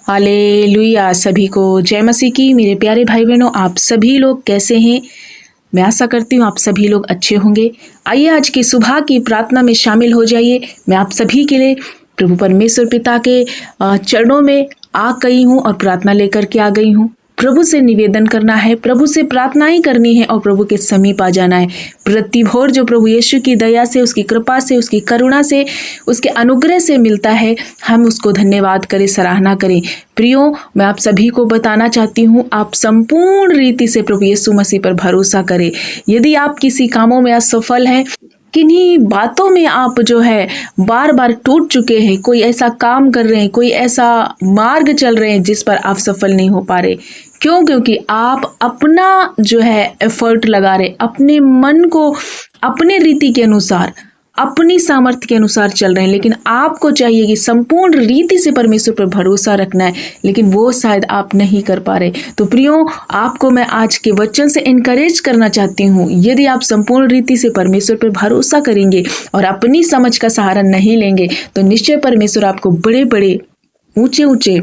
Hallelujah. सभी को जय मसीह की। मेरे प्यारे भाई बहनों, आप सभी लोग कैसे हैं? मैं आशा करती हूँ आप सभी लोग अच्छे होंगे। आइए आज की सुबह की प्रार्थना में शामिल हो जाइए। मैं आप सभी के लिए प्रभु परमेश्वर पिता के चरणों में आ गई हूँ और प्रार्थना लेकर के आ गई हूँ। प्रभु से निवेदन करना है, प्रभु से प्रार्थनाएं करनी है और प्रभु के समीप आ जाना है। प्रतिभोर जो प्रभु यीशु की दया से, उसकी कृपा से, उसकी करुणा से, उसके अनुग्रह से मिलता है, हम उसको धन्यवाद करें, सराहना करें। प्रियो, मैं आप सभी को बताना चाहती हूँ, आप संपूर्ण रीति से प्रभु यीशु मसीह पर भरोसा करें। यदि आप किसी कामों में असफल हैं, किन्हीं बातों में आप जो है बार बार टूट चुके हैं, कोई ऐसा काम कर रहे हैं, कोई ऐसा मार्ग चल रहे हैं जिस पर आप सफल नहीं हो पा रहे। क्यों? क्योंकि आप अपना जो है एफर्ट लगा रहे, अपने मन को अपने रीति के अनुसार, अपनी सामर्थ्य के अनुसार चल रहे हैं। लेकिन आपको चाहिए कि संपूर्ण रीति से परमेश्वर पर भरोसा रखना है, लेकिन वो शायद आप नहीं कर पा रहे। तो प्रियो, आपको मैं आज के वचन से इनकरेज करना चाहती हूँ। यदि आप संपूर्ण रीति से परमेश्वर पर भरोसा करेंगे और अपनी समझ का सहारा नहीं लेंगे, तो निश्चय परमेश्वर आपको बड़े बड़े ऊंचे ऊंचे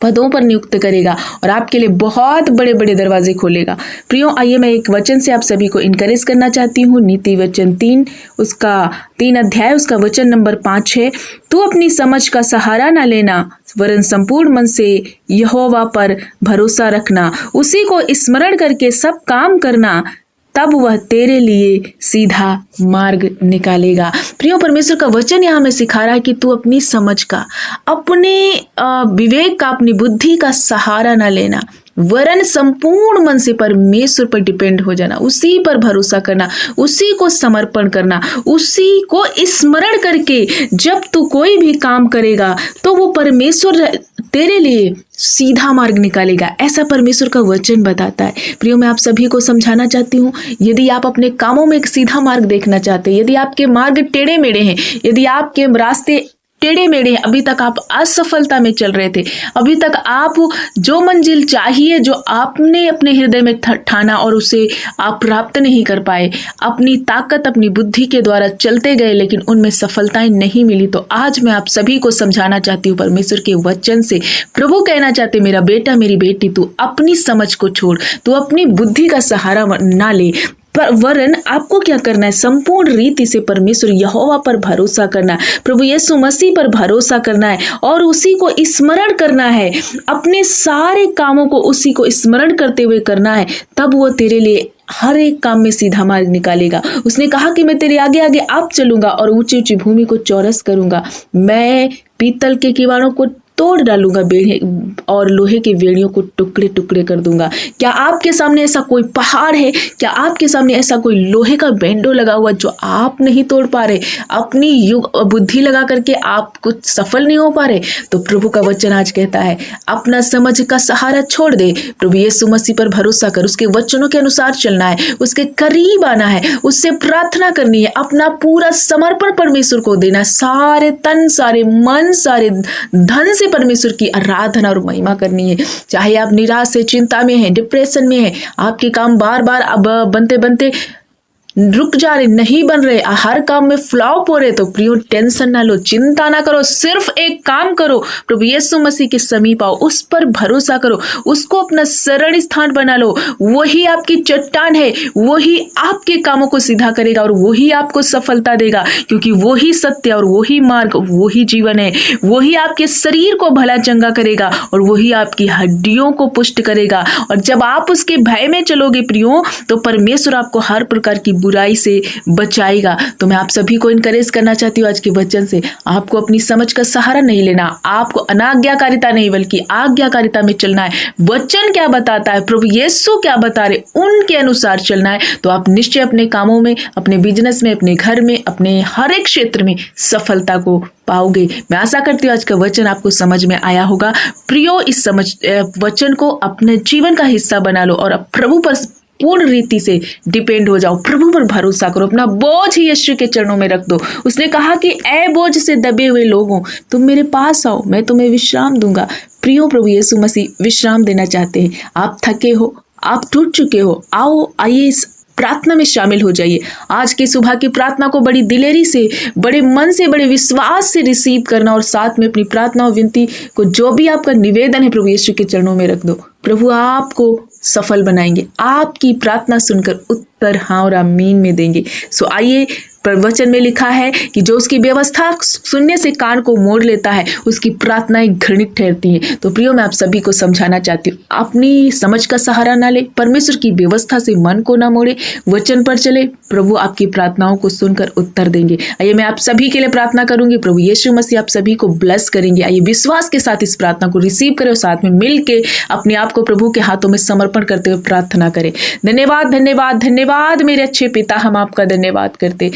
पदों पर नियुक्त करेगा और आपके लिए बहुत बड़े बड़े दरवाजे खोलेगा। प्रियो, आइए मैं एक वचन से आप सभी को इनकरेज करना चाहती हूँ। नीति वचन 3 अध्याय उसका वचन नंबर 5 है। तू अपनी समझ का सहारा ना लेना, वरन संपूर्ण मन से यहोवा पर भरोसा रखना, उसी को स्मरण करके सब काम करना, तब वह तेरे लिए सीधा मार्ग निकालेगा। प्रियो, परमेश्वर का वचन यहाँ में सिखा रहा है कि तू अपनी समझ का, अपने विवेक का, अपनी बुद्धि का सहारा ना लेना, वरन संपूर्ण मन से परमेश्वर पर डिपेंड हो जाना, उसी पर भरोसा करना, उसी को समर्पण करना, उसी को स्मरण करके जब तू कोई भी काम करेगा तो वो परमेश्वर तेरे लिए सीधा मार्ग निकालेगा। ऐसा परमेश्वर का वचन बताता है। प्रियो, मैं आप सभी को समझाना चाहती हूँ, यदि आप अपने कामों में एक सीधा मार्ग देखना चाहते हैं, यदि आपके मार्ग टेढ़े मेढ़े हैं, यदि आपके रास्ते टेढ़े मेढ़े हैं, अभी तक आप असफलता में चल रहे थे, अभी तक आप जो मंजिल चाहिए, जो आपने अपने हृदय में ठाना और उसे आप प्राप्त नहीं कर पाए, अपनी ताकत, अपनी बुद्धि के द्वारा चलते गए लेकिन उनमें सफलताएं नहीं मिली, तो आज मैं आप सभी को समझाना चाहती हूँ परमेश्वर के वचन से। प्रभु कहना चाहते, मेरा बेटा, मेरी बेटी, तू अपनी समझ को छोड़, तू अपनी बुद्धि का सहारा ना ले, पर वरन आपको क्या करना है? संपूर्ण रीति से परमेश्वर यहोवा पर भरोसा करना है, प्रभु यीशु मसीह पर भरोसा करना है और उसी को स्मरण करना है। अपने सारे कामों को उसी को स्मरण करते हुए करना है, तब वो तेरे लिए हर एक काम में सीधा मार्ग निकालेगा। उसने कहा कि मैं तेरे आगे आगे आप चलूंगा और ऊंची ऊंची भूमि को चौरस करूंगा, मैं पीतल के किवाड़ों को तोड़ डालूंगा और लोहे के वेड़ियों को टुकड़े टुकड़े कर दूंगा। क्या आपके सामने ऐसा कोई पहाड़ है? क्या आपके सामने ऐसा कोई लोहे का बैंडो लगा हुआ जो आप नहीं तोड़ पा रहे? अपनी बुद्धि लगा करके आप कुछ सफल नहीं हो पा रहे? तो प्रभु का वचन आज कहता है, अपना समझ का सहारा छोड़ दे, प्रभु यीशु मसीह पर भरोसा कर, उसके वचनों के अनुसार चलना है, उसके करीब आना है, उससे प्रार्थना करनी है, अपना पूरा समर्पण परमेश्वर को देना, सारे तन, सारे मन, सारे धन से परमेश्वर की आराधना और महिमा करनी है। चाहे आप निराश है, चिंता में है, डिप्रेशन में है, आपके काम बार बार अब बनते बनते रुक जा रहे, नहीं बन रहे, हर काम में फ्लॉप हो रहे, तो प्रियो टेंशन ना लो, चिंता ना करो, सिर्फ एक काम करो, प्रभु यीशु मसीह के समीप आओ, उस पर भरोसा करो, उसको अपना शरण स्थान बना लो। वही आपकी चट्टान है, वही आपके कामों को सीधा करेगा और वही आपको सफलता देगा, क्योंकि वही सत्य और वही मार्ग, वही जीवन है। वही आपके शरीर को भला चंगा करेगा और वही आपकी हड्डियों को पुष्ट करेगा। और जब आप उसके भय में चलोगे प्रियो, तो परमेश्वर आपको हर प्रकार की बुराई से बचाएगा। तो मैं आप सभी को इनकरेज करना चाहती हूँ आज के वचन से, आपको अपनी समझ का सहारा नहीं लेना, आपको अनाज्ञाकारिता नहीं बल्कि आज्ञाकारिता में चलना है। वचन क्या बताता है, प्रभु यीशु क्या बता रहे, उनके अनुसार चलना है, तो आप निश्चय अपने कामों में, अपने बिजनेस में, अपने घर में, अपने हर एक क्षेत्र में सफलता को पाओगे। मैं आशा करती हूँ आज का वचन आपको समझ में आया होगा। प्रियो, इस वचन को अपने जीवन का हिस्सा बना लो और प्रभु पर पूर्ण रीति से डिपेंड हो जाओ, प्रभु पर भरोसा करो, अपना बोझ ही यीशु के चरणों में रख दो। उसने कहा कि ऐ बोझ से दबे हुए लोगों, तुम मेरे पास आओ, मैं तुम्हें विश्राम दूंगा। प्रियो, प्रभु यीशु मसीह विश्राम देना चाहते हैं। आप थके हो, आप टूट चुके हो, आइए इस प्रार्थना में शामिल हो जाइए। आज की सुबह की प्रार्थना को बड़ी दिलेरी से, बड़े मन से, बड़े विश्वास से रिसीव करना और साथ में अपनी प्रार्थना और विनती को, जो भी आपका निवेदन है, प्रभु यीशु के चरणों में रख दो। प्रभु आपको सफल बनाएंगे, आपकी प्रार्थना सुनकर उत्तर हाँ और आमीन में देंगे। सो आइए, प्रवचन में लिखा है कि जो उसकी व्यवस्था सुनने से कान को मोड़ लेता है, उसकी प्रार्थनाएं घृणित ठहरती हैं। तो प्रियो, मैं आप सभी को समझाना चाहती हूँ, अपनी समझ का सहारा ना ले, परमेश्वर की व्यवस्था से मन को ना मोड़े, वचन पर चले। प्रभु आपकी प्रार्थनाओं को सुनकर उत्तर देंगे। आइए, मैं आप सभी के लिए प्रार्थना करूंगी। प्रभु यीशु मसीह आप सभी को ब्लेस करेंगे। आइए विश्वास के साथ इस प्रार्थना को रिसीव करें और साथ में मिल के अपने आप को प्रभु के हाथों में समर्पण करते हुए प्रार्थना करें। धन्यवाद, धन्यवाद, धन्यवाद मेरे अच्छे पिता, हम आपका धन्यवाद करते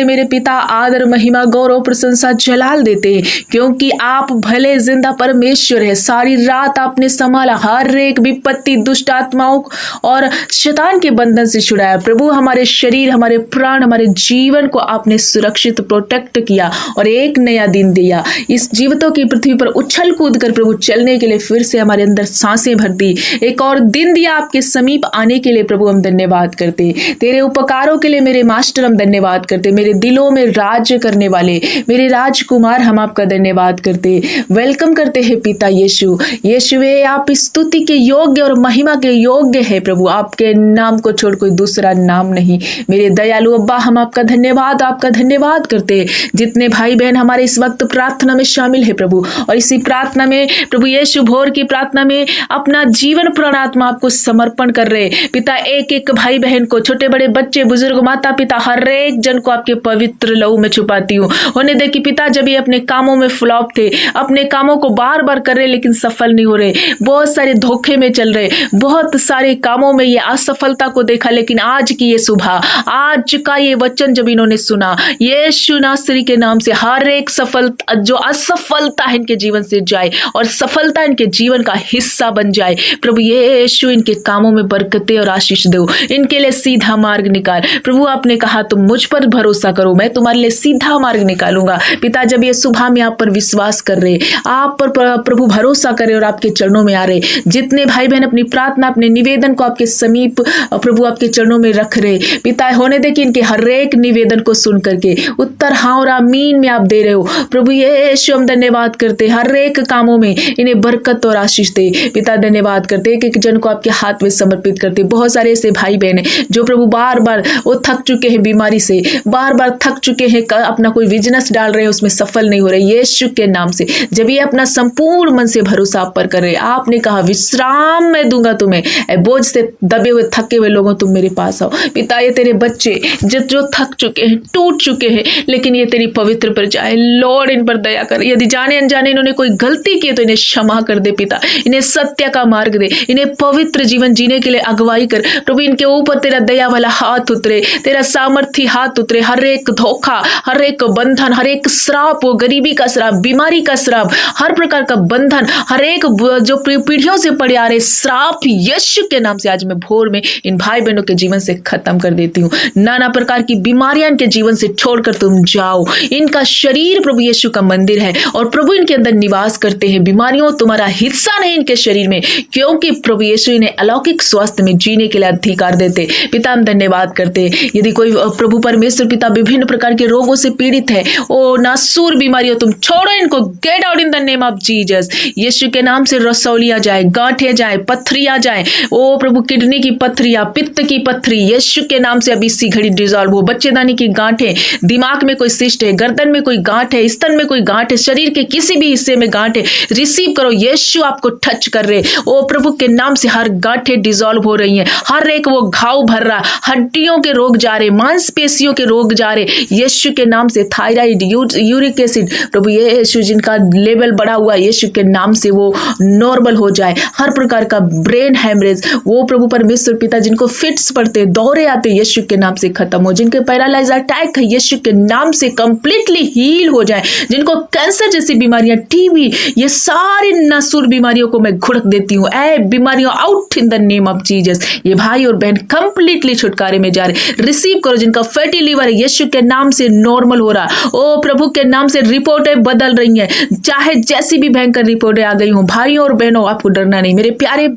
मेरे पिता। आदर, महिमा, गौरव, प्रशंसा, जलाल देते हैं, क्योंकि आप भले जिंदा परमेश्वर है। सारी रात आपने संभाला, हर एक विपत्ति, दुष्ट आत्माओं और शैतान के बंधन से छुड़ाया। प्रभु, हमारे शरीर, हमारे प्राण, हमारे जीवन को आपने सुरक्षित प्रोटेक्ट किया और एक नया दिन दिया। इस जीवितों की पृथ्वी पर उछल कूद कर प्रभु चलने के लिए फिर से हमारे अंदर सांसें भर दी। एक और दिन दिया आपके समीप आने के लिए। प्रभु, हम धन्यवाद करते। तेरे उपकारों के लिए मेरे मास्टर हम धन्यवाद करते। मेरे दिलों में राज्य करने वाले मेरे राजकुमार, हम आपका धन्यवाद करते, वेलकम करते हैं पिता यीशु। यीशुवे, आप स्तुति के योग्य और महिमा के योग्य है। प्रभु, आपके नाम को छोड़ कोई दूसरा नाम नहीं। मेरे दयालु अब्बा, हम आपका धन्यवाद करते। जितने भाई बहन हमारे इस वक्त प्रार्थना में शामिल है प्रभु, और इसी प्रार्थना में प्रभु यीशु, भोर की प्रार्थना में अपना जीवन प्राणात्मा आपको समर्पण कर रहे पिता। एक एक भाई बहन को, छोटे बड़े बच्चे, बुजुर्ग, माता पिता, हर एक जन को आपके पवित्र लहू में छुपाती हूँ। होने दे कि पिता, जब ये अपने कामों में फ्लॉप थे, अपने कामों को बार बार कर रहे लेकिन सफल नहीं हो रहे, बहुत सारे धोखे में चल रहे, बहुत सारे कामों में ये असफलता को देखा, लेकिन आज की ये सुबह, आज का ये वचन जब इन्होंने सुना, यीशु नासरी के नाम से हर एक सफलता, जो असफलता है इनके जीवन से जाए और सफलता इनके जीवन का हिस्सा बन जाए। प्रभु यीशु, इनके कामों में बरकतें और आशीष दो, इनके लिए सीधा मार्ग निकाल। प्रभु, आपने कहा तुम मुझ पर भरोसा करो, मैं तुम्हारे लिए सीधा मार्ग निकालूंगा। पिता, जब ये सुबह में आप पर विश्वास कर रहे, आप पर प्रभु भरोसा करे और आपके चरणों में आ रहे, जितने भाई बहन अपनी प्रार्थना, अपने निवेदन को आपके समीप प्रभु आपके चरणों में रख रहे पिता, होने दे कि इनके हर एक निवेदन को सुन करके उत्तर हाँ और आमीन में आप दे रहे हो। प्रभु यीशु, हम धन्यवाद करते, हर एक कामों में इन्हें बरकत और आशीष दे। पिता, धन्यवाद करते, एक एक जन को आपके हाथ में समर्पित करते। बहुत सारे ऐसे भाई बहन हैं जो प्रभु बार बार वो थक चुके हैं बीमारी से, बार बार थक चुके हैं, अपना कोई बिजनेस डाल रहे हैं, उसमें सफल नहीं हो रहे। यीशु के नाम से जब ये अपना संपूर्ण मन से भरोसा आप पर कर रहे, आपने कहा विश्राम मैं दूंगा तुम्हें, बोझ से दबे हुए थके हुए लोगों तुम मेरे पास आओ। पिता, ये तेरे बच्चे जो थक चुके हैं, टूट चुके हैं, लेकिन ये तेरी पवित्र पर जाए, लॉर्ड इन पर दया कर। यदि जाने अनजाने इन्होंने कोई गलती की तो इन्हें क्षमा कर दे पिता, इन्हें सत्य का मार्ग दे, इन्हें पवित्र जीवन जीने के लिए अगुवाई कर। प्रभु, इनके ऊपर तेरा दया वाला हाथ उतरे, तेरा सामर्थ्य हाथ उतरे। हर एक धोखा, हर एक बंधन, हर एक श्राप, वो गरीबी का श्राप, बीमारी का श्राप, हर प्रकार का बंधन, हर एक जो पीढ़ियों से पड़े आ रहे श्राप, यीशु के नाम से आज मैं भोर में इन भाई बहनों के जीवन से खत्म कर देती हूँ। नाना प्रकार की बीमारियां इनके जीवन से छोड़कर तुम जाओ। इनका शरीर प्रभु यीशु का मंदिर है और प्रभु इनके अंदर निवास करते हैं। बीमारियों तुम्हारा हिस्सा नहीं इनके शरीर में, क्योंकि प्रभु यीशु इन्हें अलौकिक स्वास्थ्य में जीने के लिए अधिकार देते। पिता, हम धन्यवाद करते। यदि कोई प्रभु परमेश्वर पिता विभिन्न प्रकार के रोगों से पीड़ित है, ओ नासूर बीमारियों, तुम छोड़ो इनको, get out in the name of Jesus. Yeshu के नाम से रसौलियां जाए, गांठें जाए, पत्थरियां जाए, ओ प्रभु किडनी की पत्थरियां, पित्त की पत्थरी, यीशु के नाम से अभी इसी घड़ी डिजॉल्व हो। बच्चेदानी की गांठें, दिमाग में कोई सिस्ट है, गर्दन में कोई गांठ है, स्तन में कोई गांठ है, शरीर के किसी भी हिस्से में गांठ है, रिसीव करो। यीशु आपको टच कर रहे, ओ प्रभु के नाम से हर गांठें डिजॉल्व हो रही हैं, हर एक वो घाव भर रहा, हड्डियों के रोग जा रहे, मांसपेशियों के रोग जा रहे, यीशु के नाम से। थायराइड, यूरिक एसिड, प्रभु यीशु जिनका लेवल बढ़ा हुआ, यीशु के नाम से वो नॉर्मल हो जाए। हर प्रकार का ब्रेन हैमरेज, वो प्रभु परमेश्वर पिता जिनको फिट्स पड़ते, दौरे आते, यीशु के नाम से खत्म हो। जिनके पैरालाइज अटैक है, यीशु के नाम से कंप्लीटली हील हो जाए। जिनको कैंसर जैसी बीमारियां, टीबी, ये सारी नासूर बीमारियों को मैं घुड़क देती हूँ। ऐ बीमारियों, out in the name of Jesus. ये भाई और बहन कंप्लीटली छुटकारे में जा रहे, रिसीव करो। जिनका फैटी लीवर है, यीशु के नाम से नॉर्मल हो रहा, ओ प्रभु के नाम से रिपोर्टें बदल रही हैं, चाहे जैसी भी भयंकर रिपोर्टें आ गई हो। भाइयों और बहनों, आपको डरना नहीं। मेरे प्यारे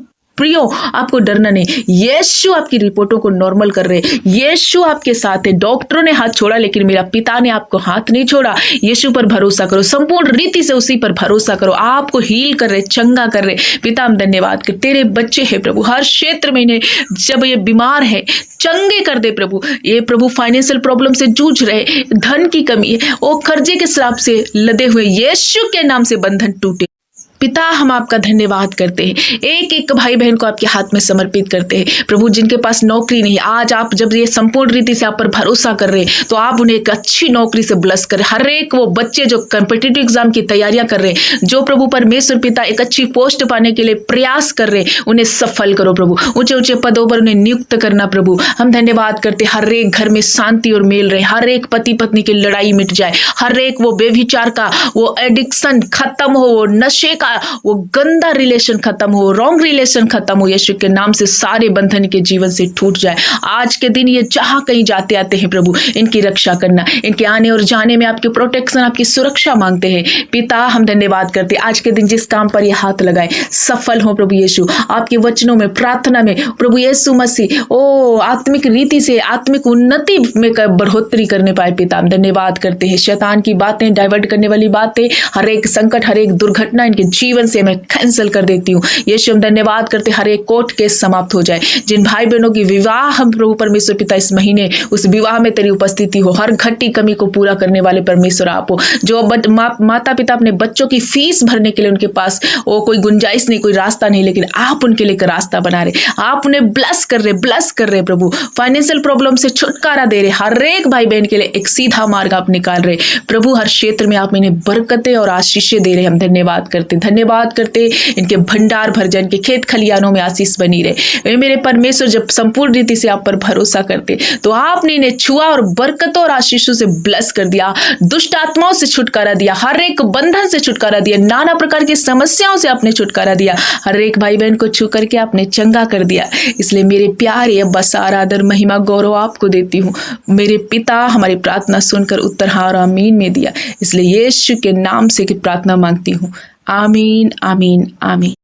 प्रियो आपको डरना नहीं। यीशु आपकी रिपोर्टों को नॉर्मल कर रहे, यीशु आपके साथ है। डॉक्टरों ने हाथ छोड़ा लेकिन मेरा पिता ने आपको हाथ नहीं छोड़ा। यीशु पर भरोसा करो, संपूर्ण रीति से उसी पर भरोसा करो। आपको हील कर रहे, चंगा कर रहे। पिता हम धन्यवाद कर, तेरे बच्चे हैं प्रभु, हर क्षेत्र में इन्हें जब ये बीमार है चंगे कर दे प्रभु। ये प्रभु फाइनेंशियल प्रॉब्लम से जूझ रहे, धन की कमी है, वो कर्जे के श्राप से लदे हुए, यीशु के नाम से बंधन टूटे। पिता हम आपका धन्यवाद करते हैं, एक एक भाई बहन को आपके हाथ में समर्पित करते हैं प्रभु। जिनके पास नौकरी नहीं, आज आप जब ये संपूर्ण रीति से आप पर भरोसा कर रहे हैं तो आप उन्हें एक अच्छी नौकरी से ब्लेस करें। हर एक वो बच्चे जो कॉम्पिटिटिव एग्जाम की तैयारियां कर रहे हैं, जो प्रभु परमेश्वर पिता एक अच्छी पोस्ट पाने के लिए प्रयास कर रहे हैं, उन्हें सफल करो प्रभु। ऊंचे ऊंचे पदों पर उन्हें नियुक्त करना प्रभु। हम धन्यवाद करते, हर एक घर में शांति और मेल रहे, हर एक पति पत्नी की लड़ाई मिट जाए, हर एक वो बेविचार का वो एडिक्शन खत्म हो, वो नशे का वो गंदा रिलेशन खत्म हो, रॉन्ग रिलेशन खत्म हो। यीशु के नाम से सारे बंधन के जीवन से टूट जाए। आज के दिन ये जहां कहीं जाते आते हैं प्रभु, इनकी रक्षा करना, इनके आने और जाने में आपकी प्रोटेक्शन, आपकी सुरक्षा मांगते हैं। पिता हम धन्यवाद करते, आज के दिन जिस काम पर ये हाथ लगाए सफल हो प्रभु यीशु। आपके वचनों में, प्रार्थना में प्रभु यीशु मसीह ओ आत्मिक रीति से आत्मिक उन्नति में बढ़ोतरी करने पाए। पिता हम धन्यवाद करते हैं, शैतान की बातें, डाइवर्ट करने वाली बातें, हर एक संकट, हर एक दुर्घटना इनके जीवन से मैं कैंसिल कर देती हूँ। यीशु हम धन्यवाद करते, हर एक कोर्ट केस समाप्त हो जाए। जिन भाई बहनों की विवाह हम प्रभु परमेश्वर पिता इस महीने उस विवाह में तेरी उपस्थिति हो, हर घटी कमी को पूरा करने वाले परमेश्वर आप हो। जो माता पिता अपने बच्चों की फीस भरने के लिए उनके पास वो कोई गुंजाइश नहीं, कोई रास्ता नहीं, लेकिन आप उनके लिए एक रास्ता बना रहे, आप उन्हें ब्लेस कर रहे प्रभु। फाइनेंशियल प्रॉब्लम से छुटकारा दे रहे, हर एक भाई बहन के लिए एक सीधा मार्ग आप निकाल रहे प्रभु। हर क्षेत्र में आप इन्हें बरकतें और आशीषें दे रहे, हम धन्यवाद करते इनके भंडार भर जाए, इनके खेत खलियानों में आशीष बनी रहे। मेरे परमेश्वर जब संपूर्ण रीति से आप पर भरोसा करते तो आपने इन्हें छुआ और बरकतों और आशीषों से ब्लेस कर दिया, दुष्ट आत्माओं से छुटकारा दिया, हर एक बंधन से छुटकारा दिया, नाना प्रकार की समस्याओं से आपने छुटकारा दिया, हर एक भाई बहन को छू करके आपने चंगा कर दिया। इसलिए मेरे प्यारे अब्बा सारा आदर महिमा गौरव आपको देती हूँ। मेरे पिता हमारी प्रार्थना सुनकर उत्तर हाँ और आमीन में दिया, इसलिए यीशु के नाम से की प्रार्थना मांगती हूँ। आमीन आमीन आमीन।